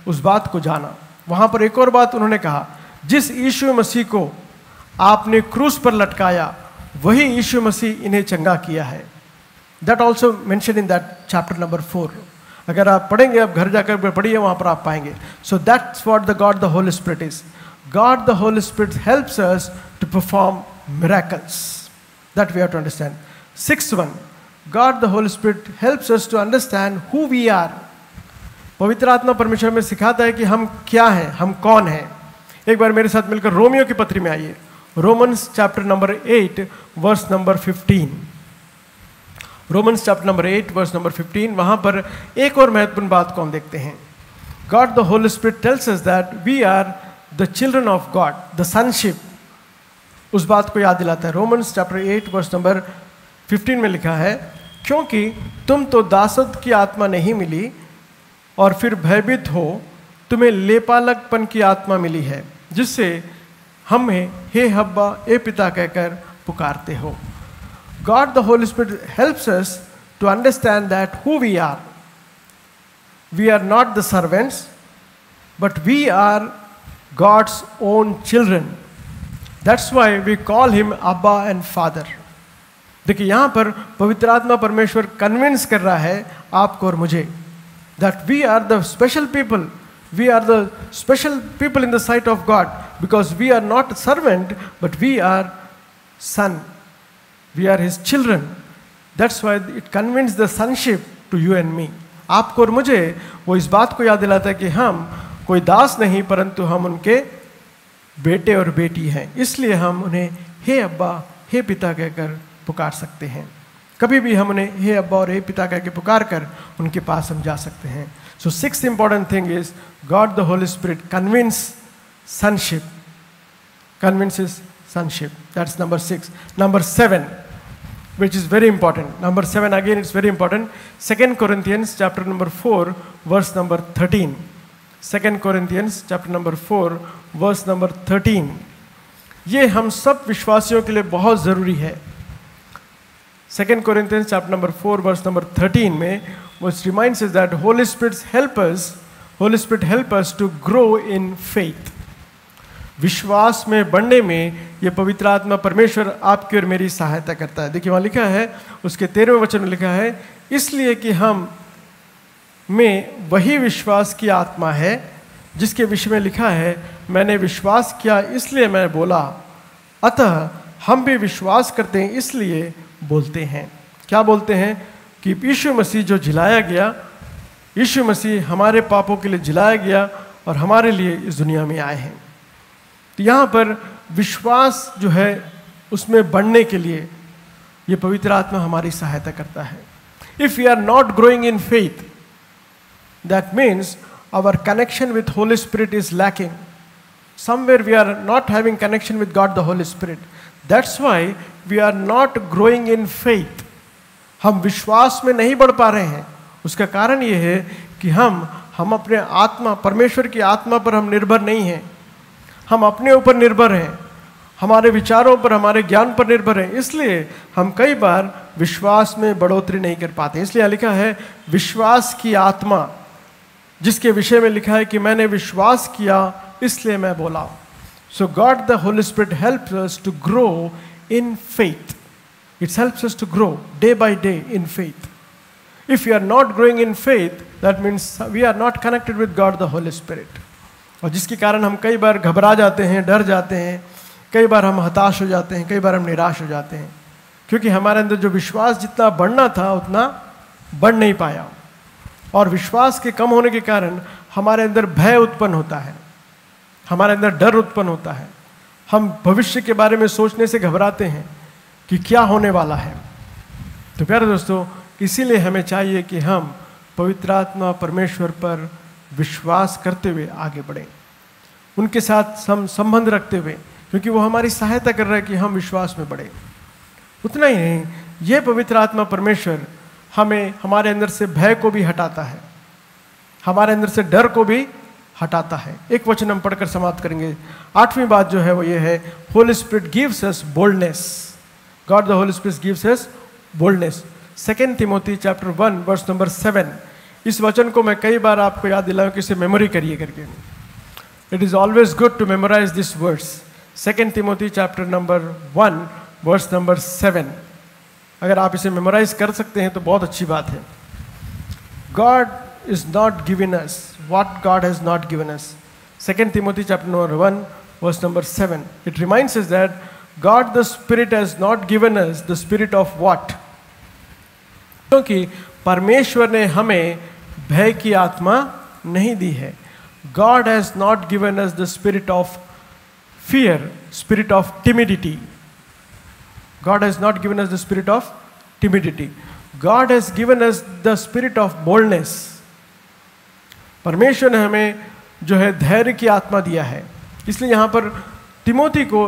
उस बात को जाना। वहां पर एक और बात उन्होंने कहा, जिस यीशु मसीह को आपने क्रूस पर लटकाया वही यीशु मसीह इन्हें चंगा किया है। That also mention in that chapter number 4। अगर आप पढ़ेंगे, आप घर जाकर पढ़िए, वहां पर आप पाएंगे। So that's what the God the Holy Spirit is. God the Holy Spirit helps us to perform miracles, that we have to understand. 6th one, God the Holy Spirit helps us to understand who we are. पवित्र आत्मा परमेश्वर में सिखाता है कि हम क्या हैं, हम कौन हैं। एक बार मेरे साथ मिलकर रोमियो की पत्री में आइए, Romans chapter number 8 verse number 15। Romans chapter number 8 verse number 15, वहां पर एक और महत्वपूर्ण बात को हम देखते हैं। God the Holy Spirit tells us that we are the children of God, the sonship. उस बात को याद दिलाता है। रोमन्स चैप्टर 8 वर्स नंबर 15 में लिखा है, क्योंकि तुम तो दासत्व की आत्मा नहीं मिली और फिर भयभीत हो, तुम्हें लेपालकपन की आत्मा मिली है, जिससे हमें हे हब्बा ए पिता कहकर पुकारते हो। God the Holy Spirit helps us to understand that who we are. We are not the servants, but we are God's own children. That's why we call him Abba and father. देखिए यहाँ पर पवित्र आत्मा परमेश्वर convince कर रहा है आपको और मुझे, that we are the special people, we are the special people in the sight of God, because we are not servant but we are son, we are his children. That's why it conveys the sonship to you and me. आपको और मुझे वो इस बात को याद दिलाता है कि हम कोई दास नहीं परंतु हम उनके बेटे और बेटी हैं, इसलिए हम उन्हें हे अब्बा हे पिता कहकर पुकार सकते हैं। कभी भी हम उन्हें हे अब्बा और हे पिता कहकर पुकार कर उनके पास हम जा सकते हैं। So 6th important thing is God the Holy Spirit convinces sonship. That's number 6. Number 7, which is very important. Number 7 again, it's very important. 2 Corinthians chapter number 4 verse number 13. 2 Corinthians chapter number 4 verse number 13. ये हम सब विश्वासियों के लिए बहुत ज़रूरी है। 2 Corinthians chapter number 4 verse number 13 में which reminds us that Holy Spirit help us to grow in faith. विश्वास में बढ़ने में ये पवित्र आत्मा परमेश्वर आपकी और मेरी सहायता करता है। देखिए वहाँ लिखा है, उसके 13वें वचन में लिखा है, इसलिए कि हम में वही विश्वास की आत्मा है जिसके विषय में लिखा है, मैंने विश्वास किया इसलिए मैं बोला, अतः हम भी विश्वास करते हैं इसलिए बोलते हैं। क्या बोलते हैं? कि यीशु मसीह जो जिलाया गया, यीशु मसीह हमारे पापों के लिए जिलाया गया और हमारे लिए इस दुनिया में आए हैं। तो यहाँ पर विश्वास जो है उसमें बढ़ने के लिए ये पवित्र आत्मा हमारी सहायता करता है। If we are not growing in faith, that means our connection with Holy Spirit is lacking. Somewhere we are not having connection with God the Holy Spirit, that's why we are not growing in faith. हम विश्वास में नहीं बढ़ पा रहे हैं। उसका कारण ये है कि हम अपने आत्मा, परमेश्वर की आत्मा पर हम निर्भर नहीं हैं। हम अपने ऊपर निर्भर हैं, हमारे विचारों पर, हमारे ज्ञान पर निर्भर हैं। इसलिए हम कई बार विश्वास में बढ़ोतरी नहीं कर पाते। इसलिए यहाँ लिखा है विश्वास की आत्मा, जिसके विषय में लिखा है कि मैंने विश्वास किया इसलिए मैं बोला। So God the Holy Spirit helps us to grow in faith. It helps us to grow day by day in faith. If you are not growing in faith, that means we are not connected with God the Holy Spirit. और जिसके कारण हम कई बार घबरा जाते हैं, डर जाते हैं, कई बार हम हताश हो जाते हैं, कई बार हम निराश हो जाते हैं, क्योंकि हमारे अंदर जो विश्वास जितना बढ़ना था उतना बढ़ नहीं पाया। और विश्वास के कम होने के कारण हमारे अंदर भय उत्पन्न होता है, हमारे अंदर डर उत्पन्न होता है। हम भविष्य के बारे में सोचने से घबराते हैं कि क्या होने वाला है। तो प्यारे दोस्तों, इसीलिए हमें चाहिए कि हम पवित्र आत्मा परमेश्वर पर विश्वास करते हुए आगे बढ़ें, उनके साथ हम संबंध रखते हुए, क्योंकि वो हमारी सहायता कर रहा है कि हम विश्वास में बढ़ें। उतना ही नहीं, ये पवित्र आत्मा परमेश्वर हमें हमारे अंदर से भय को भी हटाता है, हमारे अंदर से डर को भी हटाता है। एक वचन हम पढ़कर समाप्त करेंगे। 8वीं बात जो है वो ये है, Holy Spirit gives us boldness. God the Holy Spirit gives us boldness. 2 Timothy chapter 1 verse number 7। इस वचन को मैं कई बार आपको याद दिलाऊं कि इसे मेमोरी करिए करके। It is always good to memorize this words. 2 Timothy chapter number 1 verse number 7। अगर आप इसे मेमोराइज कर सकते हैं तो बहुत अच्छी बात है। God is not given us what God has not given us. 2 Timothy chapter number 1 verse number 7। It reminds us that God the Spirit has not given us the spirit of what. क्योंकि परमेश्वर ने हमें भय की आत्मा नहीं दी है। God has not given us the spirit of fear, spirit of timidity. God has not given us the spirit of timidity. God has given us the spirit of boldness. परमेश्वर ने हमें जो है धैर्य की आत्मा दिया है। इसलिए यहाँ पर तिमोथी को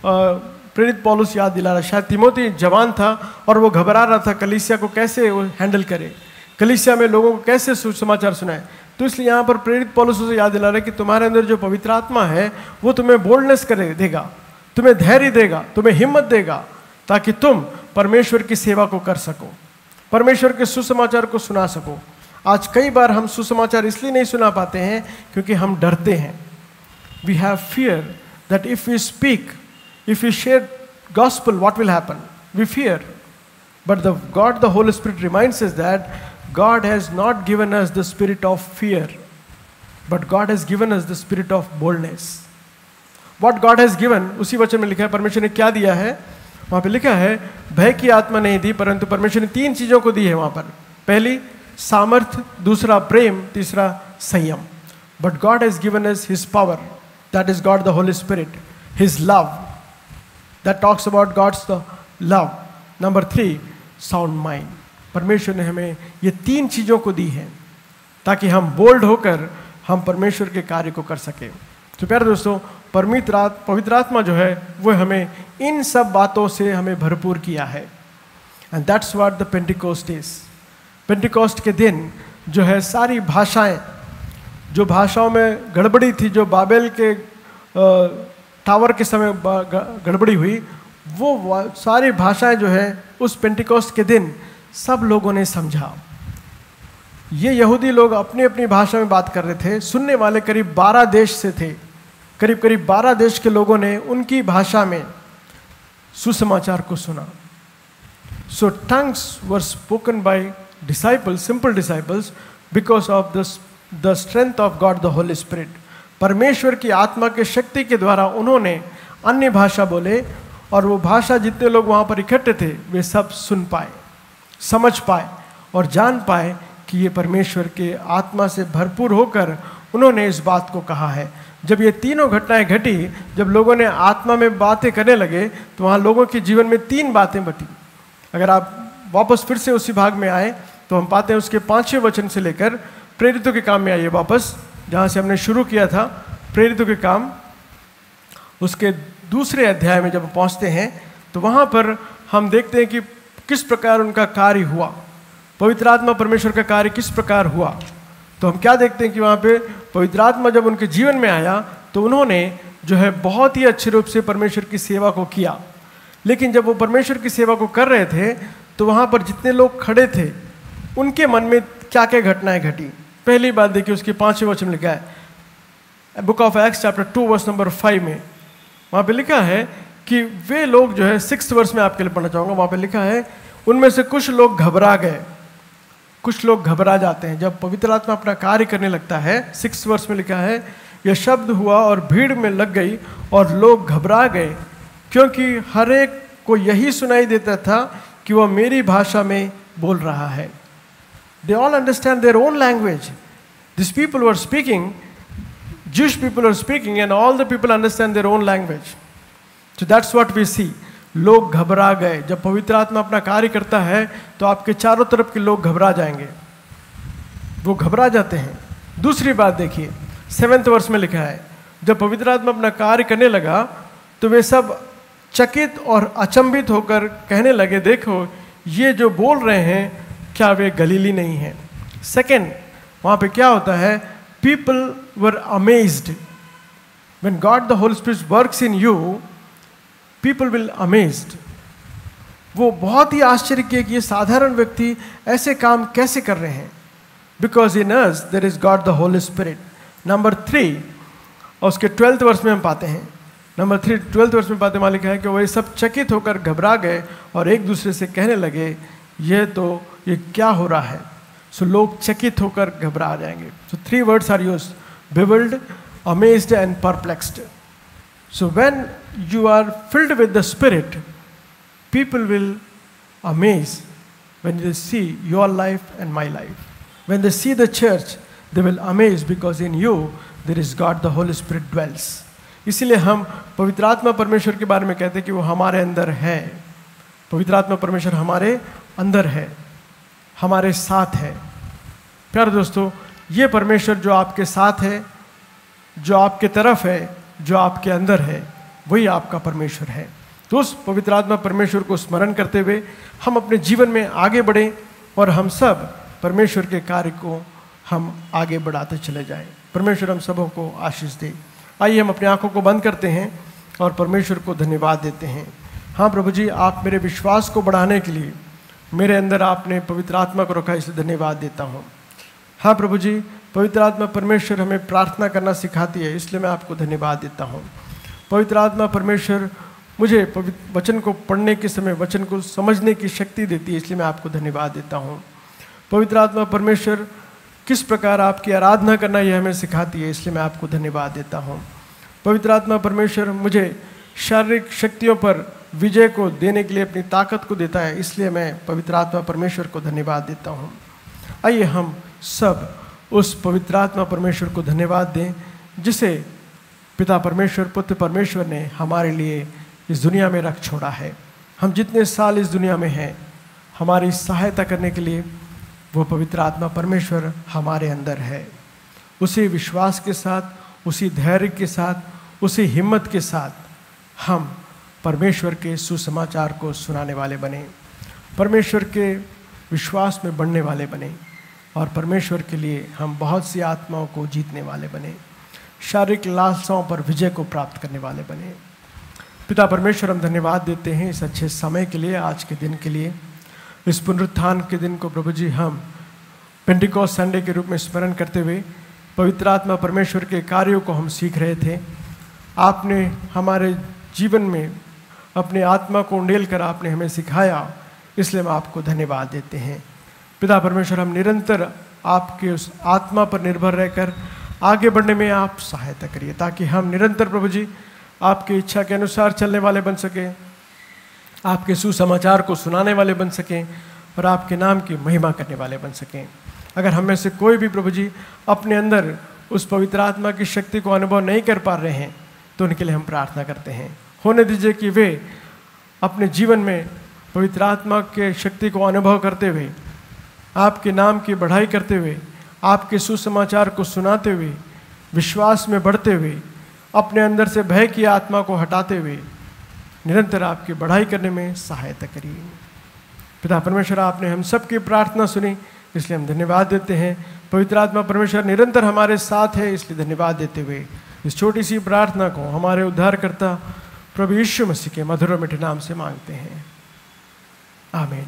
प्रेरित पौलुस याद दिला रहा है। शायद तिमोथी जवान था और वो घबरा रहा था कलीसिया को कैसे वो हैंडल करे, कलीसिया में लोगों को कैसे सुसमाचार सुनाए। तो इसलिए यहाँ पर प्रेरित पौलुस उसे याद दिला रहा है कि तुम्हारे अंदर जो पवित्र आत्मा है वो तुम्हें बोल्डनेस करे देगा, तुम्हें धैर्य देगा, तुम्हें हिम्मत देगा, ताकि तुम परमेश्वर की सेवा को कर सको, परमेश्वर के सुसमाचार को सुना सको। आज कई बार हम सुसमाचार इसलिए नहीं सुना पाते हैं क्योंकि हम डरते हैं। We have fear that if we speak, if we share gospel, what will happen? We fear. But the Holy Spirit reminds us that God has not given us the spirit of fear, but God has given us the spirit of boldness. What God has given, उसी वचन में लिखा है परमेश्वर ने क्या दिया है। वहाँ पे लिखा है भय की आत्मा नहीं दी, परंतु परमेश्वर ने 3 चीज़ों को दी है वहाँ पर। पहली सामर्थ्य, दूसरा प्रेम, तीसरा संयम। But God has given us his power, that is God the Holy spirit, his love, that talks about gods the love. Number 3 sound mind. परमेश्वर ने हमें ये 3 चीज़ों को दी है ताकि हम बोल्ड होकर हम परमेश्वर के कार्य को कर सकें। तो प्यारे दोस्तों, पवित्र आत्मा जो है वो हमें इन सब बातों से हमें भरपूर किया है। And that's what the Pentecost is. Pentecost के दिन जो है सारी भाषाएं, जो भाषाओं में गड़बड़ी थी, जो बाबेल के टावर के समय गड़बड़ी हुई, वो सारी भाषाएं जो है उस पेंटिकोस्ट के दिन सब लोगों ने समझा। ये यहूदी लोग अपनी अपनी भाषा में बात कर रहे थे। सुनने वाले करीब 12 देश से थे। करीब 12 देश के लोगों ने उनकी भाषा में सुसमाचार को सुना। So tongues were spoken by disciples, simple disciples, because of the strength of God the Holy Spirit. परमेश्वर की आत्मा के शक्ति के द्वारा उन्होंने अन्य भाषा बोले, और वो भाषा जितने लोग वहाँ पर इकट्ठे थे वे सब सुन पाए, समझ पाए और जान पाए कि ये परमेश्वर के आत्मा से भरपूर होकर उन्होंने इस बात को कहा है। जब ये तीनों घटनाएं घटी, जब लोगों ने आत्मा में बातें करने लगे, तो वहाँ लोगों के जीवन में 3 बातें बटी। अगर आप वापस फिर से उसी भाग में आए तो हम पाते हैं उसके 5वें वचन से लेकर प्रेरितों के काम में आइए वापस, जहाँ से हमने शुरू किया था। प्रेरितों के काम उसके 2 अध्याय में जब पहुँचते हैं तो वहाँ पर हम देखते हैं कि किस प्रकार उनका कार्य हुआ, पवित्र आत्मा परमेश्वर का कार्य किस प्रकार हुआ। तो हम क्या देखते हैं कि वहाँ पे पवित्र आत्मा जब उनके जीवन में आया तो उन्होंने जो है बहुत ही अच्छे रूप से परमेश्वर की सेवा को किया। लेकिन जब वो परमेश्वर की सेवा को कर रहे थे तो वहाँ पर जितने लोग खड़े थे उनके मन में क्या क्या घटनाएं घटी। पहली बात देखिए, उसके 5वें वचन में लिखा है, book of Acts chapter 2 verse number 5 में वहाँ पे लिखा है कि वे लोग जो है 6th वर्स में आपके लिए पढ़ना चाहूँगा। वहाँ पे लिखा है उनमें से कुछ लोग घबरा गए। कुछ लोग घबरा जाते हैं जब पवित्र आत्मा अपना कार्य करने लगता है। 6th वर्स में लिखा है, यह शब्द हुआ और भीड़ में लग गई और लोग घबरा गए, क्योंकि हर एक को यही सुनाई देता था कि वह मेरी भाषा में बोल रहा है। They all understand their own language. These people were speaking, Jewish people are speaking, and all the people understand their own language. So that's what we see. लोग घबरा गए। जब पवित्र आत्मा अपना कार्य करता है तो आपके चारों तरफ के लोग घबरा जाएंगे, वो घबरा जाते हैं। दूसरी बात देखिए, 7th वर्स में लिखा है, जब पवित्र आत्मा अपना कार्य करने लगा तो वे सब चकित और अचंभित होकर कहने लगे, देखो ये जो बोल रहे हैं क्या वे गलीली नहीं हैं। सेकेंड, वहाँ पे क्या होता है, people were amazed. When God the Holy spirit works in you, people will amazed. वो बहुत ही आश्चर्य किए कि ये साधारण व्यक्ति ऐसे काम कैसे कर रहे हैं। Because in us there is God the Holy Spirit. Number 3 और उसके 12th वर्स में हम पाते हैं, नंबर 3 12th वर्स में पाते हैं, लिखा है कि वो सब चकित होकर घबरा गए और एक दूसरे से कहने लगे, ये क्या हो रहा है। सो लोग चकित होकर घबरा जाएंगे। So 3 words are used, bewildered, amazed and perplexed. So when you are filled with the Spirit, people will amaze when they see your life and my life. When they see the church, they will amaze because in you there is God the Holy Spirit dwells. इसीलिए हम पवित्र आत्मा परमेश्वर के बारे में कहते हैं कि वो हमारे अंदर है। पवित्र आत्मा परमेश्वर हमारे अंदर है, हमारे साथ है। प्यारे दोस्तों, ये परमेश्वर जो आपके साथ है, जो आपके तरफ है, जो आपके अंदर है, वही आपका परमेश्वर है। तो उस पवित्र आत्मा परमेश्वर को स्मरण करते हुए हम अपने जीवन में आगे बढ़ें और हम सब परमेश्वर के कार्य को हम आगे बढ़ाते चले जाएं। परमेश्वर हम सबों को आशीष दे। आइए हम अपनी आंखों को बंद करते हैं और परमेश्वर को धन्यवाद देते हैं। हाँ प्रभु जी, आप मेरे विश्वास को बढ़ाने के लिए मेरे अंदर आपने पवित्र आत्मा को रखा, इसलिए धन्यवाद देता हूँ। हाँ प्रभु जी, पवित्र आत्मा परमेश्वर हमें प्रार्थना करना सिखाती है, इसलिए मैं आपको धन्यवाद देता हूँ। पवित्र आत्मा परमेश्वर मुझे वचन को पढ़ने के समय वचन को समझने की शक्ति देती है, इसलिए मैं आपको धन्यवाद देता हूँ। पवित्र आत्मा परमेश्वर किस प्रकार आपकी आराधना करना यह हमें सिखाती है, इसलिए मैं आपको धन्यवाद देता हूँ। पवित्र आत्मा परमेश्वर मुझे शारीरिक शक्तियों पर विजय को देने के लिए अपनी ताकत को देता है, इसलिए मैं पवित्र आत्मा परमेश्वर को धन्यवाद देता हूँ। आइए हम सब उस पवित्र आत्मा परमेश्वर को धन्यवाद दें जिसे पिता परमेश्वर, पुत्र परमेश्वर ने हमारे लिए इस दुनिया में रख छोड़ा है। हम जितने साल इस दुनिया में हैं, हमारी सहायता करने के लिए वो पवित्र आत्मा परमेश्वर हमारे अंदर है। उसी विश्वास के साथ, उसी धैर्य के साथ, उसी हिम्मत के साथ हम परमेश्वर के सुसमाचार को सुनाने वाले बने, परमेश्वर के विश्वास में बढ़ने वाले बने और परमेश्वर के लिए हम बहुत सी आत्माओं को जीतने वाले बने, शारीरिक लालसाओं पर विजय को प्राप्त करने वाले बने। पिता परमेश्वर, हम धन्यवाद देते हैं इस अच्छे समय के लिए, आज के दिन के लिए, इस पुनरुत्थान के दिन को प्रभु जी हम पेंटिकॉस्ट संडे के रूप में स्मरण करते हुए पवित्र आत्मा परमेश्वर के कार्यों को हम सीख रहे थे। आपने हमारे जीवन में अपने आत्मा को उंडेल कर आपने हमें सिखाया, इसलिए हम आपको धन्यवाद देते हैं। पिता परमेश्वर, हम निरंतर आपके उस आत्मा पर निर्भर रहकर आगे बढ़ने में आप सहायता करिए, ताकि हम निरंतर प्रभु जी आपकी इच्छा के अनुसार चलने वाले बन सकें, आपके सुसमाचार को सुनाने वाले बन सकें और आपके नाम की महिमा करने वाले बन सकें। अगर हम में से कोई भी प्रभु जी अपने अंदर उस पवित्र आत्मा की शक्ति को अनुभव नहीं कर पा रहे हैं, तो उनके लिए हम प्रार्थना करते हैं। होने दीजिए कि वे अपने जीवन में पवित्र आत्मा के शक्ति को अनुभव करते हुए, आपके नाम की बढ़ाई करते हुए, आपके सुसमाचार को सुनाते हुए, विश्वास में बढ़ते हुए, अपने अंदर से भय की आत्मा को हटाते हुए निरंतर आपकी बढ़ाई करने में सहायता करिए। पिता परमेश्वर, आपने हम सब की प्रार्थना सुनी, इसलिए हम धन्यवाद देते हैं। पवित्र आत्मा परमेश्वर निरंतर हमारे साथ है, इसलिए धन्यवाद देते हुए इस छोटी सी प्रार्थना को हमारे उद्धारकर्ता प्रभु यीशु मसीह के मधुर मीठे नाम से मांगते हैं, आमीन।